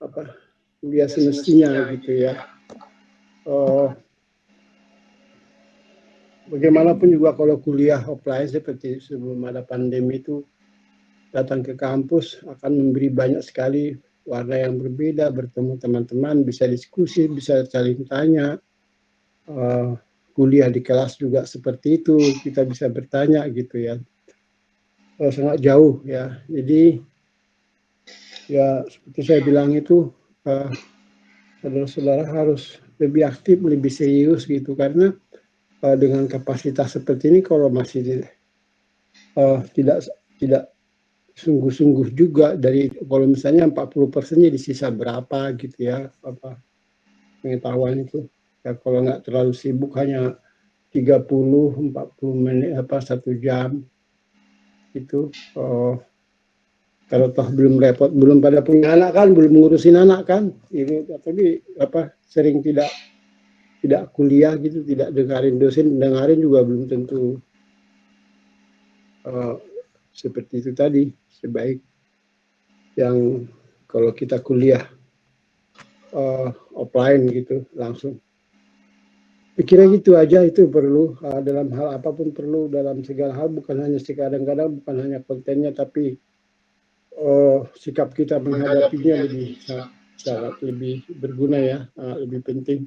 apa kuliah semestinya gitu ya. Bagaimanapun juga kalau kuliah offline seperti sebelum ada pandemi itu, datang ke kampus akan memberi banyak sekali warna yang berbeda, bertemu teman-teman, bisa diskusi, bisa saling tanya. Kuliah di kelas juga seperti itu, kita bisa bertanya gitu ya. Sangat jauh ya. Jadi ya seperti saya bilang itu, saudara-saudara harus lebih aktif, lebih serius gitu, karena dengan kapasitas seperti ini kalau masih tidak tidak sungguh-sungguh juga, dari kalau misalnya 40%-nya di sisa berapa gitu ya, apa pengetahuan itu ya, kalau nggak terlalu sibuk hanya 30-40 menit apa 1 jam itu, kalau toh belum repot, belum pada punya anak kan, belum ngurusin anak kan, ini tapi apa sering tidak kuliah gitu, tidak dengarin dosen, dengarin juga belum tentu seperti itu tadi, sebaik yang kalau kita kuliah offline gitu langsung. Pikirnya gitu aja, itu perlu dalam hal apapun, perlu dalam segala hal, bukan hanya kadang-kadang bukan hanya kontennya, tapi sikap kita menghadapinya lebih sangat lebih berguna ya, lebih penting.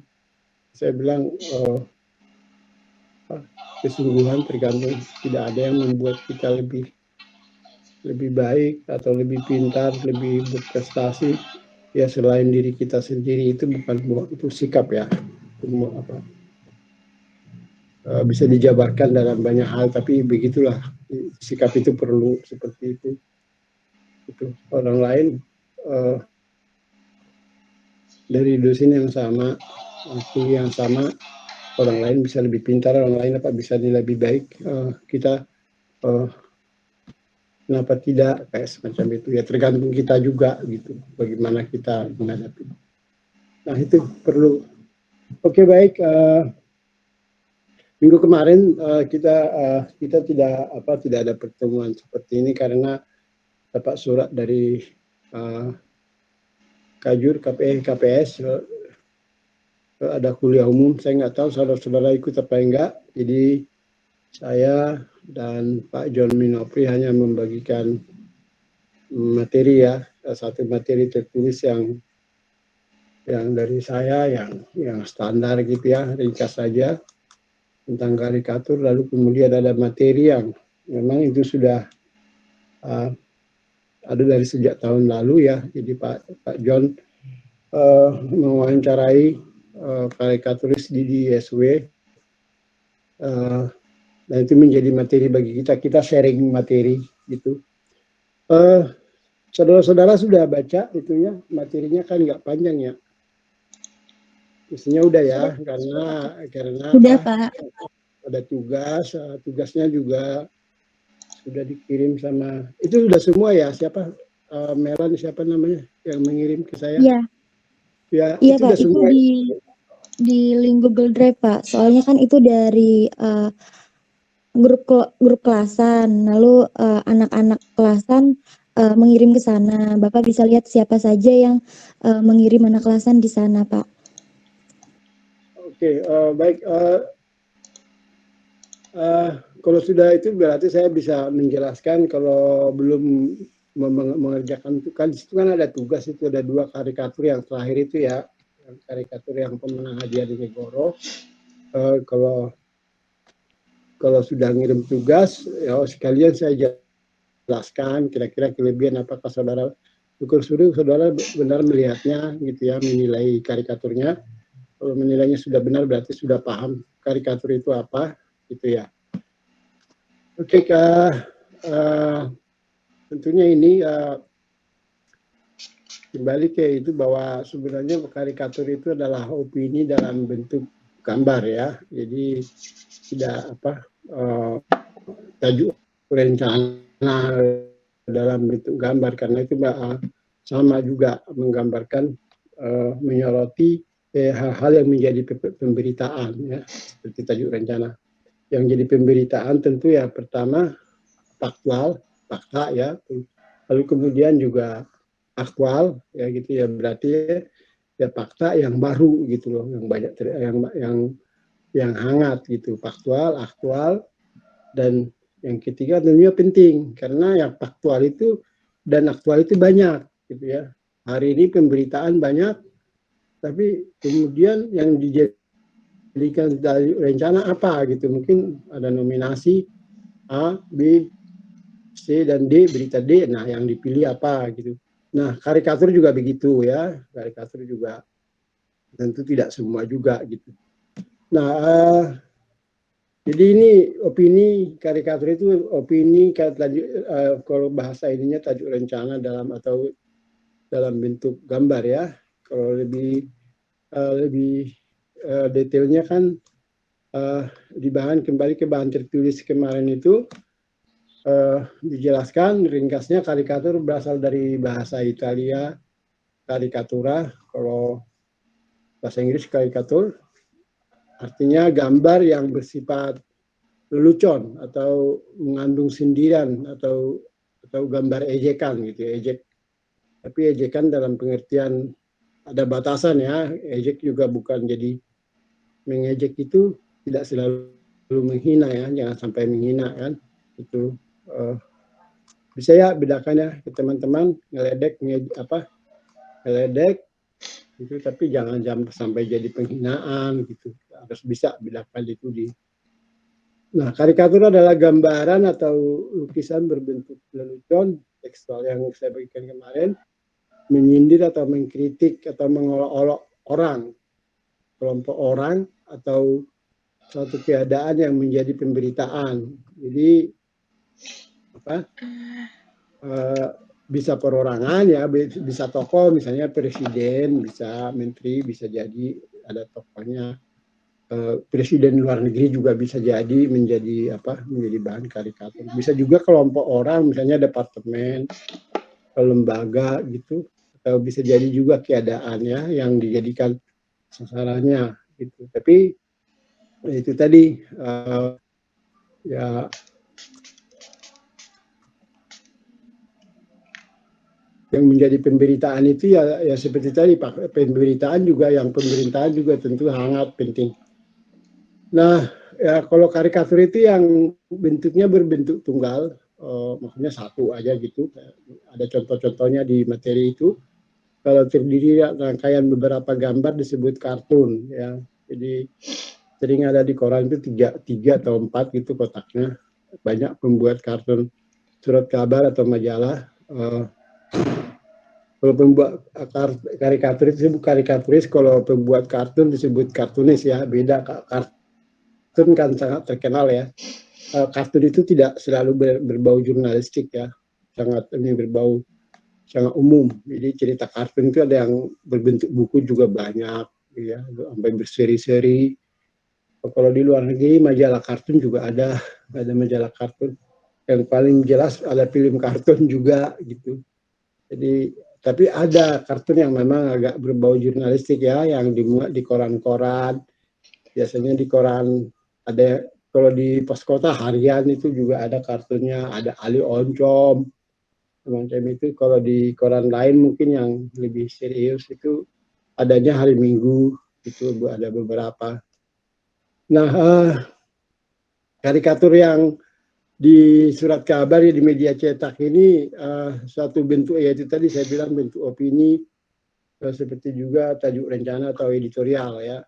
Saya bilang kesungguhan tergantung, tidak ada yang membuat kita lebih baik atau lebih pintar, lebih berprestasi ya selain diri kita sendiri. Itu bukan itu sikap ya, itu apa bisa dijabarkan dalam banyak hal, tapi begitulah sikap itu perlu seperti itu. Itu orang lain dari dosen yang sama, kuliah yang sama, orang lain bisa lebih pintar, orang lain apa bisa lebih baik, kita kenapa tidak, kayak semacam itu ya, tergantung kita juga gitu, bagaimana kita menghadapi. Nah itu perlu. Oke, baik. Minggu kemarin kita tidak ada pertemuan seperti ini karena dapat surat dari Kajur KPS, ada kuliah umum. Saya nggak tahu saudara-saudara ikut apa enggak. Jadi saya dan Pak John Minopri hanya membagikan materi ya, satu materi tertulis yang dari saya yang standar gitu ya, ringkas saja tentang karikatur. Lalu kemudian ada materi yang memang itu sudah ada dari sejak tahun lalu ya. Jadi Pak John mewawancarai karikaturis di ISW, dan itu menjadi materi bagi kita sharing materi gitu. Saudara-saudara sudah baca itunya, materinya kan nggak panjang ya, isinya udah ya, karena udah Pak. Ada tugasnya juga sudah dikirim sama, itu sudah semua ya, siapa Melan siapa namanya yang mengirim ke saya? Iya. Ya, Iya itu Pak, sudah itu semua. di link Google Drive Pak. Soalnya kan itu dari grup kelasan. Lalu anak-anak kelasan mengirim ke sana. Bapak bisa lihat siapa saja yang mengirim anak kelasan di sana Pak. Oke, baik. Kalau sudah itu berarti saya bisa menjelaskan. Kalau belum mengerjakan itu kan, di situ kan ada tugas, itu ada 2 karikatur yang terakhir itu ya, karikatur yang pemenang hadiah di Negoro. Kalau sudah ngirim tugas ya sekalian saya jelaskan kira-kira kelebihan apakah saudara saudara benar melihatnya gitu ya, menilai karikaturnya. Kalau menilainya sudah benar berarti sudah paham karikatur itu apa gitu ya. Oke, tentunya ini kembali ke itu, bahwa sebenarnya karikatur itu adalah opini dalam bentuk gambar ya. Jadi tidak tajuk rencana dalam bentuk gambar, karena itu sama juga menggambarkan, menyoroti hal-hal yang menjadi pemberitaan ya, seperti tajuk rencana. Yang jadi pemberitaan tentu ya pertama fakta ya, lalu kemudian juga aktual ya gitu ya, berarti ya fakta yang baru gitu loh, yang banyak yang hangat gitu, faktual, aktual, dan yang ketiga tentunya penting karena yang faktual itu dan aktual itu banyak gitu ya. Hari ini pemberitaan banyak, tapi kemudian yang dijadikan dari rencana apa gitu, mungkin ada nominasi A, B, C dan D, berita D, nah yang dipilih apa gitu. Nah karikatur juga begitu ya, karikatur juga tentu tidak semua juga gitu. Nah jadi ini opini karikatur itu opini kalau bahasa ininya tajuk rencana dalam atau dalam bentuk gambar ya. Kalau lebih detailnya kan dibahan kembali ke bahan tertulis kemarin itu dijelaskan ringkasnya karikatur berasal dari bahasa Italia karikatura, kalau bahasa Inggris karikatur artinya gambar yang bersifat lelucon atau mengandung sindiran atau gambar ejekan gitu ya, ejek. Tapi ejekan dalam pengertian ada batasan ya, ejek juga bukan jadi mengejek itu tidak selalu menghina ya, jangan sampai menghina kan. Itu bisa ya bedakan ya ke teman-teman, ngeledek ngeledek itu, tapi jangan sampai jadi penghinaan gitu. Harus bisa bedakan itu di. Nah, karikatur adalah gambaran atau lukisan berbentuk lelucon, tekstual yang saya bagikan kemarin, menyindir atau mengkritik atau mengolok-olok orang, kelompok orang, atau suatu keadaan yang menjadi pemberitaan. Jadi apa? Bisa perorangan ya, bisa tokoh, misalnya presiden, bisa menteri, bisa jadi ada tokohnya. Presiden luar negeri juga bisa jadi menjadi bahan karikatur. Bisa juga kelompok orang, misalnya departemen, lembaga gitu, atau bisa jadi juga keadaannya yang dijadikan sasarannya gitu. Tapi itu tadi ya yang menjadi pemberitaan itu ya seperti tadi Pak, pemberitaan juga yang pemerintahan juga tentu hangat penting. Nah, ya kalau karikatur itu yang bentuknya berbentuk tunggal, maksudnya satu aja gitu. Ada contoh-contohnya di materi itu. Kalau terdiri rangkaian beberapa gambar disebut kartun, ya. Jadi sering ada di koran itu tiga atau 4 gitu kotaknya. Banyak pembuat kartun surat kabar atau majalah. Kalau pembuat karikatur itu disebut karikaturis, kalau pembuat kartun disebut kartunis ya. Beda, kartun kan sangat terkenal ya. Kartun itu tidak selalu berbau jurnalistik ya, sangat ini berbau sangat umum. Jadi cerita kartun itu ada yang berbentuk buku juga banyak, ya, sampai berseri-seri. Kalau di luar negeri majalah kartun juga ada majalah kartun. Yang paling jelas ada film kartun juga gitu. Jadi tapi ada kartun yang memang agak berbau jurnalistik ya, yang dimuat di koran-koran. Biasanya di koran ada, kalau di pos kota harian itu juga ada kartunnya, ada Ali Oncom, semacam itu. Kalau di koran lain mungkin yang lebih serius itu adanya hari Minggu, itu ada beberapa. Nah, karikatur yang di surat kabar ya, di media cetak ini suatu bentuk, yaitu tadi saya bilang bentuk opini, seperti juga tajuk rencana atau editorial ya.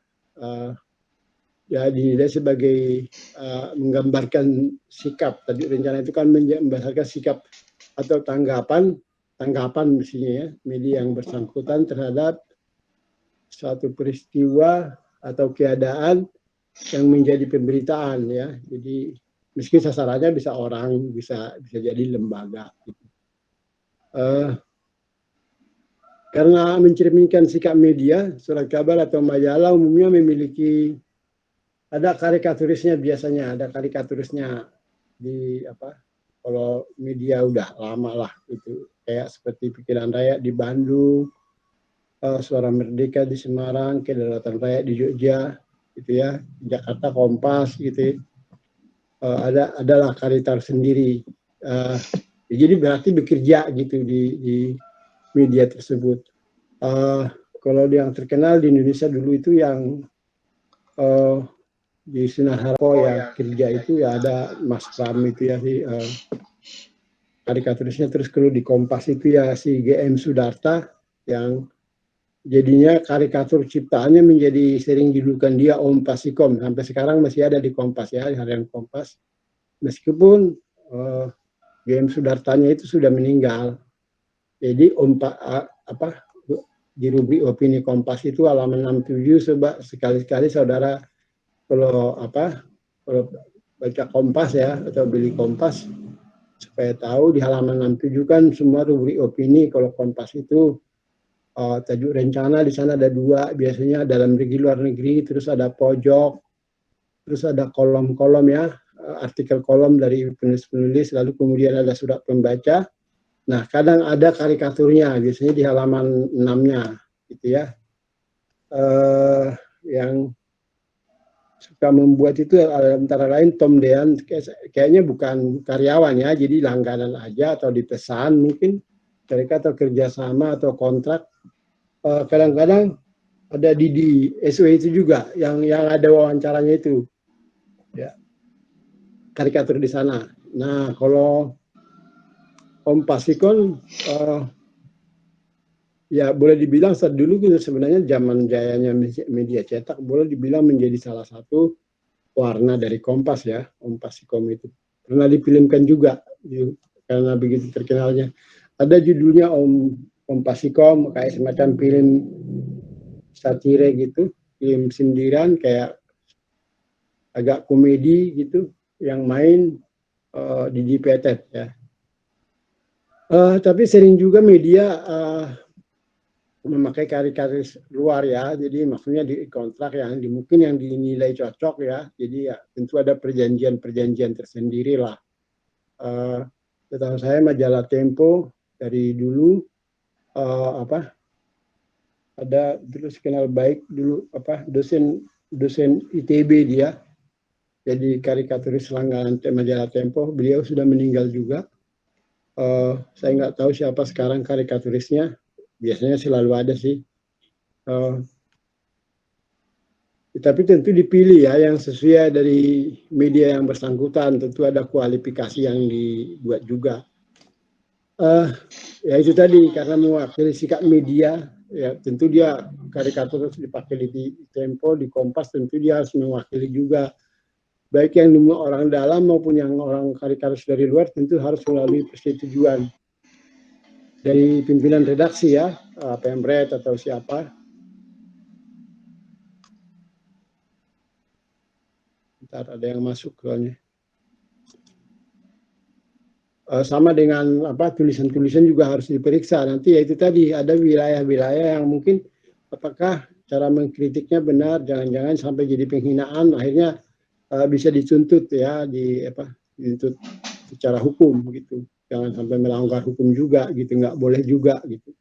Ya dinilai sebagai menggambarkan sikap. Tadi rencana itu kan membahaskan sikap atau tanggapan mestinya ya, media yang bersangkutan terhadap suatu peristiwa atau keadaan yang menjadi pemberitaan ya. Jadi meski sasarannya bisa orang, bisa jadi lembaga. Gitu. Karena mencerminkan sikap media, surat kabar atau majalah umumnya memiliki ada karikaturisnya, biasanya ada karikaturisnya di kalau media udah lama lah itu, kayak seperti Pikiran Rakyat di Bandung, Suara Merdeka di Semarang, Kedaulatan Rakyat di Jogja gitu ya, Jakarta Kompas gitu. Adalah karikatur sendiri. Jadi berarti bekerja gitu di media tersebut. Kalau yang terkenal di Indonesia dulu itu yang di Sinar Harapan ya kerja itu ya ada Mas Pram itu ya si karikaturisnya, terus kalau di Kompas itu ya si GM Sudarta yang jadinya karikatur ciptaannya menjadi sering julukan dia Om Pasikom, sampai sekarang masih ada di Kompas ya, di harian Kompas, meskipun GM Sudartanya itu sudah meninggal. Jadi di rubrik opini Kompas itu halaman 67, coba sekali-sekali saudara kalau baca Kompas ya atau beli Kompas supaya tahu di halaman 67 kan semua rubrik opini. Kalau Kompas itu tajuk rencana di sana ada 2 biasanya, dalam negeri luar negeri, terus ada pojok, terus ada kolom-kolom ya, artikel kolom dari penulis-penulis, lalu kemudian ada surat pembaca. Nah, kadang ada karikaturnya, biasanya di halaman 6-nya gitu ya. Yang suka membuat itu antara lain Tom Dean, kayaknya bukan karyawan ya, jadi langganan aja atau dipesan mungkin mereka, atau kerjasama atau kontrak. Kadang-kadang ada Didi SW itu juga yang ada wawancaranya itu ya, karikatur di sana. Nah, kalau Om Pasikon ya boleh dibilang saat dulu gitu sebenarnya zaman jayanya media cetak, boleh dibilang menjadi salah satu warna dari Kompas ya, Om Pasikom itu. Pernah difilmkan juga karena begitu terkenalnya. Ada judulnya Om Pasikom, kayak semacam film satire gitu, film sindiran kayak agak komedi gitu, yang main Didi Petet ya. Tapi sering juga media memakai karikatur luar ya, jadi maksudnya di kontrak yang mungkin yang dinilai cocok ya, jadi ya tentu ada perjanjian tersendiri lah. Setahu saya majalah Tempo dari dulu ada dulu kenal baik dulu dosen ITB dia, jadi karikaturis langganan majalah Tempo, beliau sudah meninggal juga. Saya nggak tahu siapa sekarang karikaturisnya, biasanya selalu ada sih. Tapi tentu dipilih ya yang sesuai dari media yang bersangkutan, tentu ada kualifikasi yang dibuat juga. Ya itu tadi, karena mewakili sikap media, ya tentu dia karikatur harus dipakai di Tempo, di Kompas, tentu dia harus mewakili juga. Baik yang orang dalam maupun yang orang karikatur dari luar, tentu harus melalui persetujuan dari pimpinan redaksi ya, Pemret atau siapa. Ntar ada yang masuk soalnya. Sama dengan tulisan-tulisan juga harus diperiksa. Nanti ya itu tadi, ada wilayah-wilayah yang mungkin apakah cara mengkritiknya benar, jangan-jangan sampai jadi penghinaan, akhirnya bisa dituntut ya, dituntut secara hukum gitu. Jangan sampai melanggar hukum juga gitu, nggak boleh juga gitu.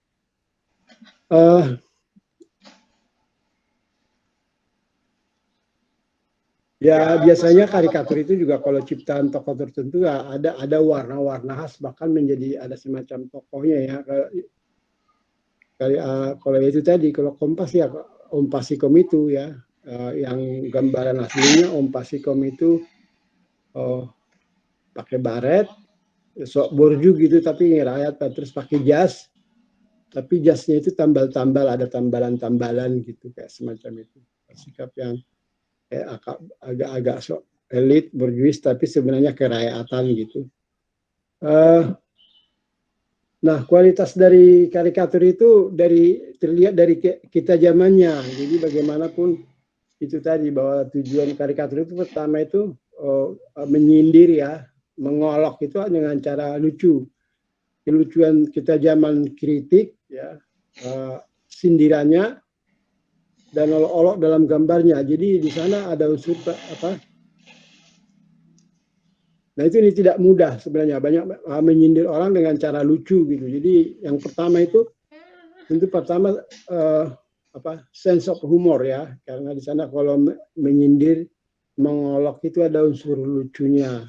Ya biasanya karikatur itu juga kalau ciptaan tokoh tertentu ya ada warna-warna khas, bahkan menjadi ada semacam tokohnya ya. Kalau itu tadi, kalau Kompas ya Om Pasikom itu ya, yang gambaran aslinya Om Pasikom itu pakai baret, sok borju gitu, tapi ngerayat, terus pakai jas, tapi jasnya itu tambal-tambal, ada tambalan-tambalan gitu, kayak semacam itu. Sikap yang agak-agak sok elit, borjuis, tapi sebenarnya kerakyatan gitu. Nah, kualitas dari karikatur itu terlihat dari kita zamannya. Jadi bagaimanapun itu tadi, bahwa tujuan karikatur itu pertama itu menyindir ya, mengolok itu dengan cara lucu. Kelucuan kita zaman kritik ya, sindirannya dan olok-olok dalam gambarnya. Jadi di sana ada unsur Nah ini tidak mudah sebenarnya, banyak menyindir orang dengan cara lucu gitu. Jadi yang pertama itu tentu pertama sense of humor ya, karena di sana kalau menyindir, mengolok itu ada unsur lucunya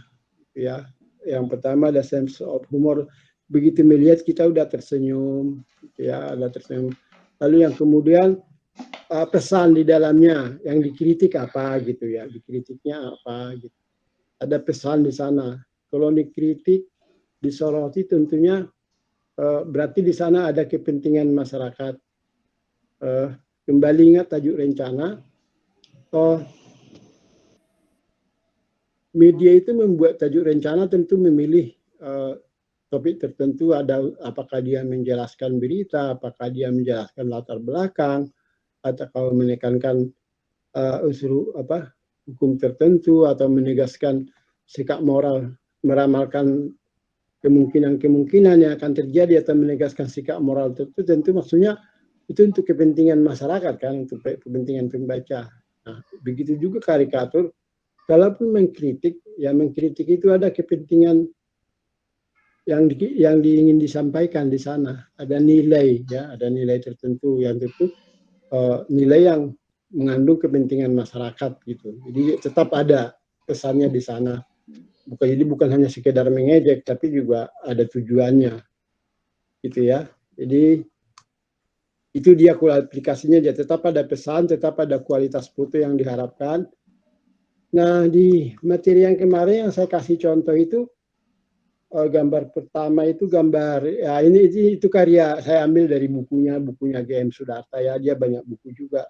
ya. Yang pertama ada sense of humor. begitu melihat kita udah tersenyum, ya, udah tersenyum. Lalu yang kemudian pesan di dalamnya yang dikritik apa gitu ya, dikritiknya apa gitu. Ada pesan di sana. Kalau dikritik, disoroti tentunya berarti di sana ada kepentingan masyarakat. Kembali ingat tajuk rencana. Media itu membuat tajuk rencana tentu memilih topik tertentu, ada apakah dia menjelaskan berita, apakah dia menjelaskan latar belakang, atau kalau menekankan unsur hukum tertentu atau menegaskan sikap moral, meramalkan kemungkinan-kemungkinan yang akan terjadi atau menegaskan sikap moral tertentu, tentu maksudnya itu untuk kepentingan masyarakat kan, untuk kepentingan pembaca. Nah, begitu juga karikatur, kalaupun mengkritik, ya mengkritik itu ada kepentingan yang ingin disampaikan di sana, ada nilai, ya, ada nilai tertentu yang tentu nilai yang mengandung kepentingan masyarakat gitu. Jadi tetap ada pesannya di sana. Bukan hanya sekedar mengejek, tapi juga ada tujuannya, gitu ya. Jadi itu dia aplikasinya, dia tetap ada pesan, tetap ada kualitas foto yang diharapkan. Nah, di materi yang kemarin yang saya kasih contoh itu, gambar pertama itu gambar, ya itu karya saya ambil dari bukunya GM Sudarta ya, dia banyak buku juga,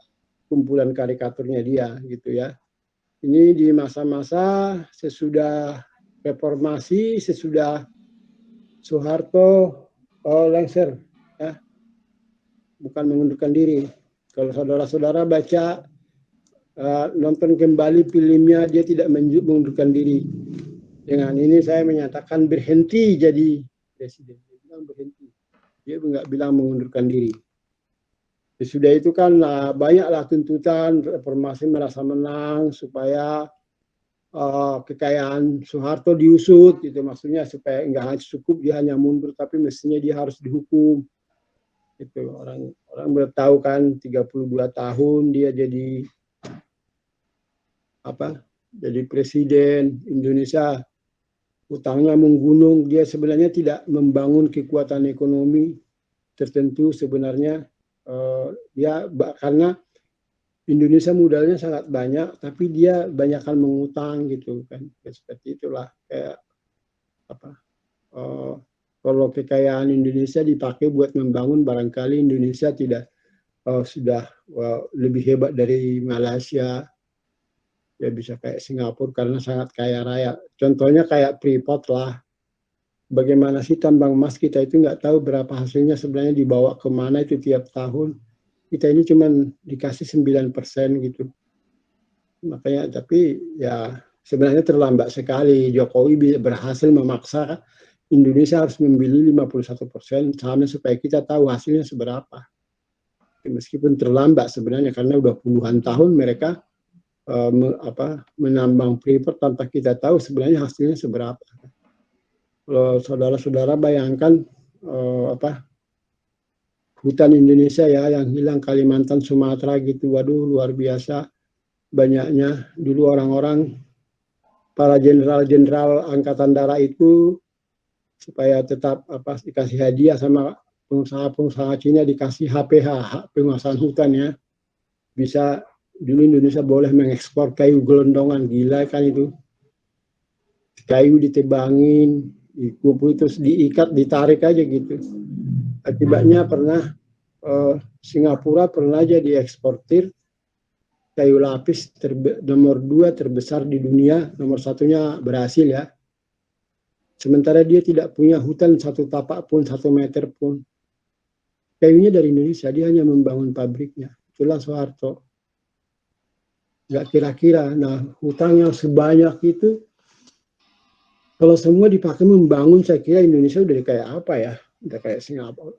kumpulan karikaturnya dia gitu ya. Ini di masa-masa sesudah reformasi, sesudah Soeharto lengser, ya, bukan mengundurkan diri. Kalau saudara-saudara baca, nonton kembali filmnya, dia tidak mengundurkan diri. Dengan ini saya menyatakan berhenti jadi presiden. Dia bilang berhenti. Dia nggak bilang mengundurkan diri. Sudah itu kan banyaklah tuntutan, reformasi merasa menang supaya kekayaan Soeharto diusut, itu maksudnya supaya nggak hanya cukup dia hanya mundur, tapi mestinya dia harus dihukum. Itu orang bertahu kan 32 tahun dia jadi jadi presiden Indonesia, utangnya menggunung, dia sebenarnya tidak membangun kekuatan ekonomi tertentu sebenarnya, dia karena Indonesia modalnya sangat banyak, tapi dia banyakkan mengutang gitu kan, seperti itulah kayak kalau kekayaan Indonesia dipakai buat membangun, barangkali Indonesia tidak sudah lebih hebat dari Malaysia, ya bisa kayak Singapura karena sangat kaya raya. Contohnya kayak Freeport lah. Bagaimana sih tambang emas kita itu nggak tahu berapa hasilnya sebenarnya dibawa kemana itu tiap tahun. Kita ini cuma dikasih 9% gitu. Makanya tapi ya sebenarnya terlambat sekali. Jokowi berhasil memaksa Indonesia harus membeli 51% sahamnya supaya kita tahu hasilnya seberapa. Meskipun terlambat sebenarnya karena udah puluhan tahun mereka menambang Freeport tanpa kita tahu sebenarnya hasilnya seberapa. Kalau saudara-saudara bayangkan hutan Indonesia ya yang hilang, Kalimantan, Sumatera gitu, waduh luar biasa banyaknya. Dulu orang-orang para jenderal-jenderal angkatan darat itu supaya tetap dikasih hadiah sama pengusaha-pengusaha Cina, dikasih HPH, hak penguasaan hutan ya, bisa. Dulu Indonesia boleh mengekspor kayu gelondongan, gila kan itu. Kayu ditebangin, dikumpul terus diikat, ditarik aja gitu. Akibatnya pernah Singapura pernah jadi eksportir kayu lapis nomor 2 terbesar di dunia, nomor 1-nya Brasil ya. Sementara dia tidak punya hutan 1 tapak pun, 1 meter pun. Kayunya dari Indonesia, dia hanya membangun pabriknya. Itulah Soeharto. Nggak kira-kira, nah hutang yang sebanyak itu kalau semua dipakai membangun, saya kira Indonesia udah kayak apa ya, udah kayak Singapura.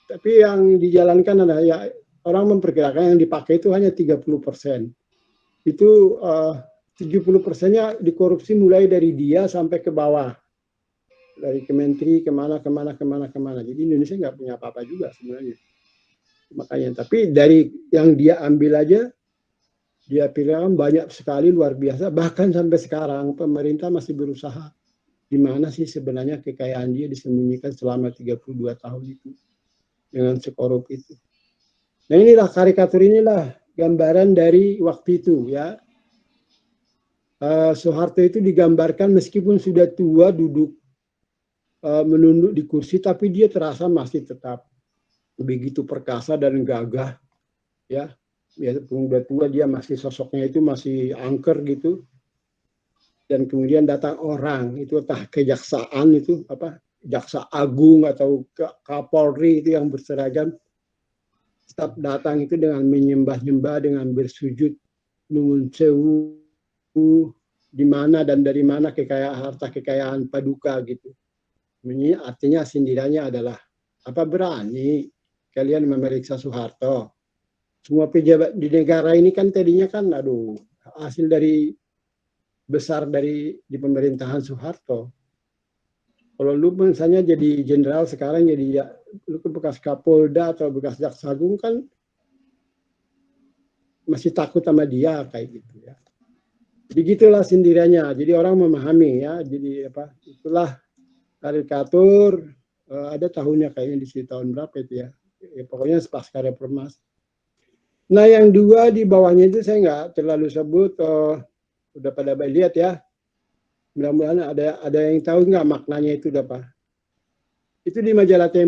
Tapi yang dijalankan adalah ya orang memperkirakan yang dipakai itu hanya 30%. Itu 70%-nya dikorupsi mulai dari dia sampai ke bawah, dari kementri kemana. Jadi Indonesia nggak punya apa-apa juga sebenarnya. Makanya, tapi dari yang dia ambil aja, dia pilihkan banyak sekali, luar biasa. Bahkan sampai sekarang pemerintah masih berusaha di mana sih sebenarnya kekayaan dia disembunyikan selama 32 tahun itu dengan sekorup itu. Nah inilah karikatur, inilah gambaran dari waktu itu ya. Soeharto itu digambarkan meskipun sudah tua duduk menunduk di kursi, tapi dia terasa masih tetap begitu perkasa dan gagah ya. Biarpun udah tua dia masih, sosoknya itu masih angker gitu. Dan kemudian datang orang itu, entah kejaksaan itu apa, jaksa agung atau kapolri itu yang berseragam, tetap datang itu dengan menyembah-nyembah, dengan bersujud nuwun sewu, di mana dan dari mana kekayaan, harta kekayaan Paduka gitu. Ini artinya sindirannya adalah, apa berani kalian memeriksa Soeharto? Semua pejabat di negara ini kan tadinya kan, aduh, hasil dari besar dari di pemerintahan Soeharto. Kalau lu misalnya jadi jenderal sekarang, jadi ya, lu ke bekas Kapolda atau bekas Jaksa Agung kan masih takut sama dia kayak gitu ya. Jadi gitulah sindirannya. Jadi orang memahami ya. Jadi apa? Itulah karikatur. Ada tahunnya kayaknya di sini, tahun berapa itu ya. Ya pokoknya pasca reformasi. Nah yang dua di bawahnya itu saya nggak terlalu sebut. Udah pada lihat ya. Mudah-mudahan ada yang tahu nggak maknanya itu apa. Itu di majalah Tempo.